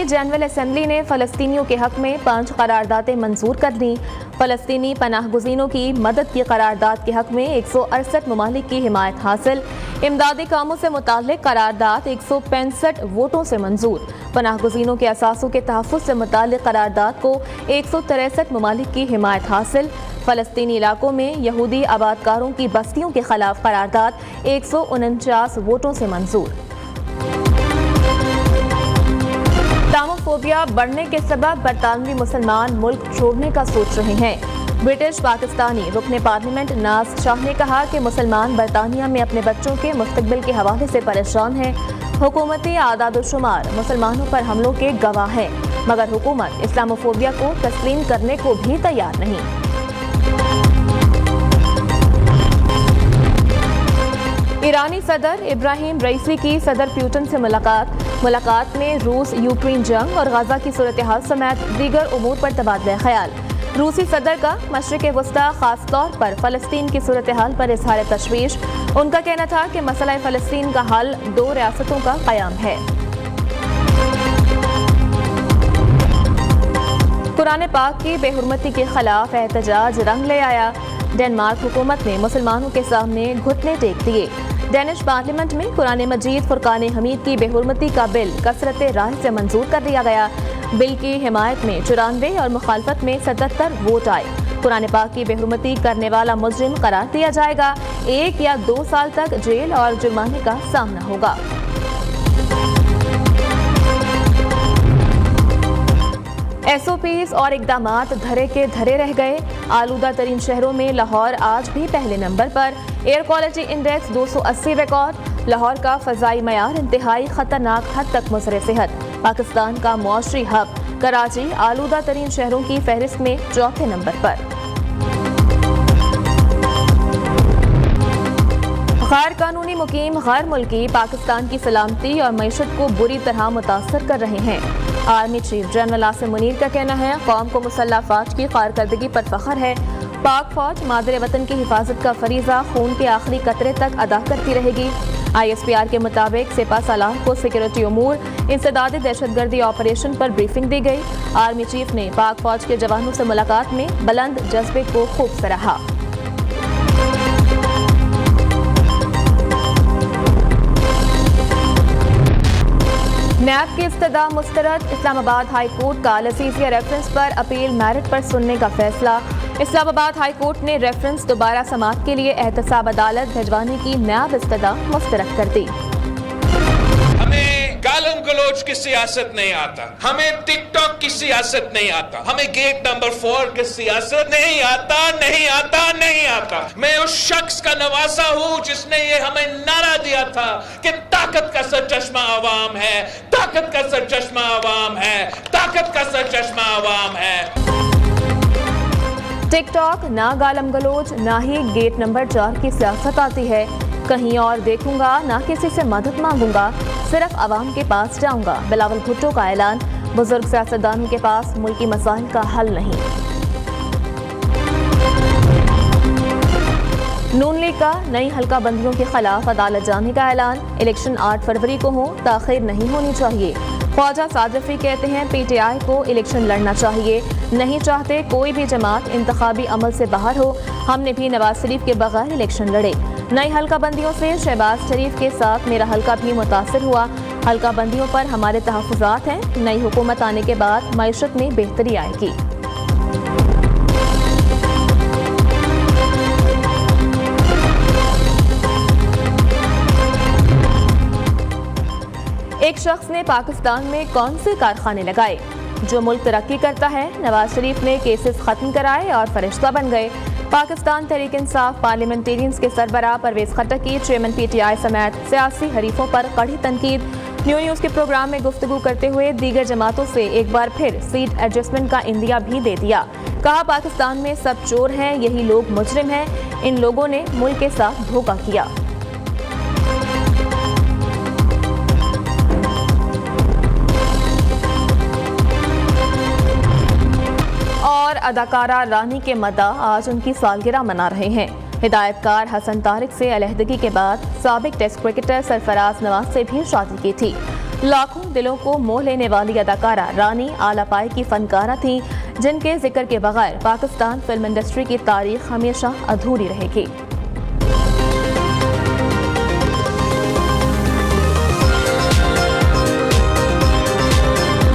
General assembly ने फ़लस्तीनियों के हक़ में 5 करारदादें मंजूर कर दी। फ़लस्तीनी पनाह गुज़ीनों की मदद की करारदाद के हक़ में 168 ममालिक की हिमायत हासिल। इमदादी कामों से मुताल्लिक़ करारदाद 165 वोटों से मंजूर। पनाह गुज़ीनों के असासों के तहफ़्फ़ुज़ से मुताल्लिक़ करारदाद को 163 ममालिक की हिमायत हासिल। फ़लस्तीनी इलाकों में यहूदी आबादकारों की बस्तियों के ख़िलाफ़ करारदाद 149 वोटों से मंजूर। इस्लामोफोबिया बढ़ने के सबब बरतानवी मुसलमान मुल्क छोड़ने का सोच रहे हैं। ब्रिटिश पाकिस्तानी रुकने पार्लियामेंट नाज शाह ने कहा कि मुसलमान बरतानिया में अपने बच्चों के मुस्तकबिल के हवाले से परेशान हैं। हुकूमती आदाद-ओ-शुमार मुसलमानों पर हमलों के गवाह हैं, मगर हुकूमत इस्लामोफोबिया को तस्लीम करने को भी तैयार नहीं। ईरानी सदर इब्राहिम रईसी की सदर पुतिन से मुलाकात में रूस यूक्रेन जंग और गाजा की सूरत हाल समेत दीगर उमूर पर तबादला ख्याल। रूसी सदर का मशरिक़ वस्ता खास तौर पर फ़लस्तीन की सूरत हाल पर इज़हार तशवीश। उनका कहना था कि मसला फ़लस्तीन का हल 2 रियासतों का क़याम है। कुरान पाक की बेहुरमती के खिलाफ एहतजाज रंग ले आया। डेनमार्क हुकूमत ने मुसलमानों के सामने घुटने टेक दिए। डेनिश पार्लियामेंट में कुरान मजीद फुरकान हमीद की बेहुरमती का बिल कसरत राय से मंजूर कर दिया गया। बिल की हिमायत में 94 और मुखालफत में 77 वोट आए। कुरान पाक की बेहुरमती करने वाला मुजरिम करार दिया जाएगा। 1 या 2 साल तक जेल और जुर्माने का सामना होगा। SOPs और इकदामात धरे के धरे रह गए। आलूदा तरीन शहरों में लाहौर आज भी पहले नंबर पर। Air quality index 280 record. Lahore का फ़ज़ाई मयार इंतहाई ख़तरनाक हद तक मुज़र सेहत। पाकिस्तान का मुआशरी हब कराची आलूदा तरीन शहरों की फहरिस्त में 4थे नंबर पर। गैर कानूनी मुकीम गैर मुल्की पाकिस्तान की सलामती और मईशत को बुरी तरह मुतासर कर रहे हैं। Army chief general Asim Munir का कहना है, कौम को मुसल्लह फ़ौज की कारकर्दगी पर फ़ख्र है। पाक फ़ौज मादरे वतन की हिफाजत का फरीज़ा खून के आखिरी कतरे तक अदा करती रहेगी। ISPR के मुताबिक सेपा सालार को सिक्योरिटी उमूर इंसदादी दहशतगर्दी ऑपरेशन पर ब्रीफिंग दी गई। आर्मी चीफ ने पाक फ़ौज के जवानों से मुलाकात में बुलंद जज्बे को खूब सराहा। नैब की इस्तदा मुस्तरद। इस्लामाबाद हाई कोर्ट का लसीसिया रेफरेंस पर अपील मेरिट पर सुनने का फैसला। इस्लामाबाद हाई कोर्ट ने रेफरेंस दोबारा समाअत के लिए एहतसाब अदालत भिजवाने की नैब इस्तदा मुस्तरद कर दी। हमें गालम गलोच की सियासत नहीं आता, हमें टिकटॉक की सियासत नहीं आता, हमें गेट नंबर 4 की सियासत नहीं आता, नहीं आता, नहीं आता। मैं उस शख्स का नवासा हूँ जिसने ये हमें नारा दिया था कि ताकत का सरचश्मा आवाम है, ताकत का सरचश्मा आवाम है, ताकत का सरचश्मा आवाम है। टिकटॉक ना गालम गलोच ना ही गेट नंबर 4 की सियासत आती है। कहीं और देखूंगा, ना किसी से मदद मांगूंगा, सिर्फ अवाम के पास जाऊंगा। बिलावल भुट्टो का ऐलान। बुजुर्ग सियासतदानों के पास मुल्की मसाइल का हल नहीं। नून लीग का नई हल्का बंदियों के खिलाफ अदालत जाने का ऐलान। इलेक्शन 8 फरवरी को हो, ताखीर नहीं होनी चाहिए। ख्वाजा साद रफी कहते हैं PTI को इलेक्शन लड़ना चाहिए। नहीं चाहते कोई भी जमात इंतखाबी अमल से बाहर हो। हमने भी नवाज शरीफ के बगैर इलेक्शन लड़े। नई हल्का बंदियों से शहबाज शरीफ के साथ मेरा हल्का भी मुतासर हुआ। हल्का बंदियों पर हमारे तहफ़्फ़ुज़ात हैं। नई हुकूमत आने के बाद मईशत में बेहतरी आएगी। एक शख्स ने पाकिस्तान में कौन से कारखाने लगाए? जो मुल्क तरक्की करता है। नवाज शरीफ ने केसेस खत्म कराए और फरिश्ता बन गए। पाकिस्तान तहरीक इंसाफ पार्लियामेंटेरियंस के सरबराह परवेज खट्टक की चेयरमैन PTI समेत सियासी हरीफों पर कड़ी तनकीद। न्यूज़ के प्रोग्राम में गुफ्तगू करते हुए दीगर जमातों से एक बार फिर सीट एडजस्टमेंट का इंदिया भी दे दिया। कहा, पाकिस्तान में सब चोर हैं, यही लोग मुजरिम हैं। इन लोगों ने मुल्क के साथ धोखा किया। और अदाकारा रानी के मदा आज उनकी सालगिरह मना रहे हैं। हिदायतकार हसन तारिक से अलहदगी के बाद साबिक टेस्ट क्रिकेटर सरफराज नवाज से भी शादी की थी। لاکھوں دلوں کو موہ لینے والی اداکارہ رانی آلاپائی کی فنکارہ تھیں، جن کے ذکر کے بغیر پاکستان فلم انڈسٹری کی تاریخ ہمیشہ ادھوری رہے گی۔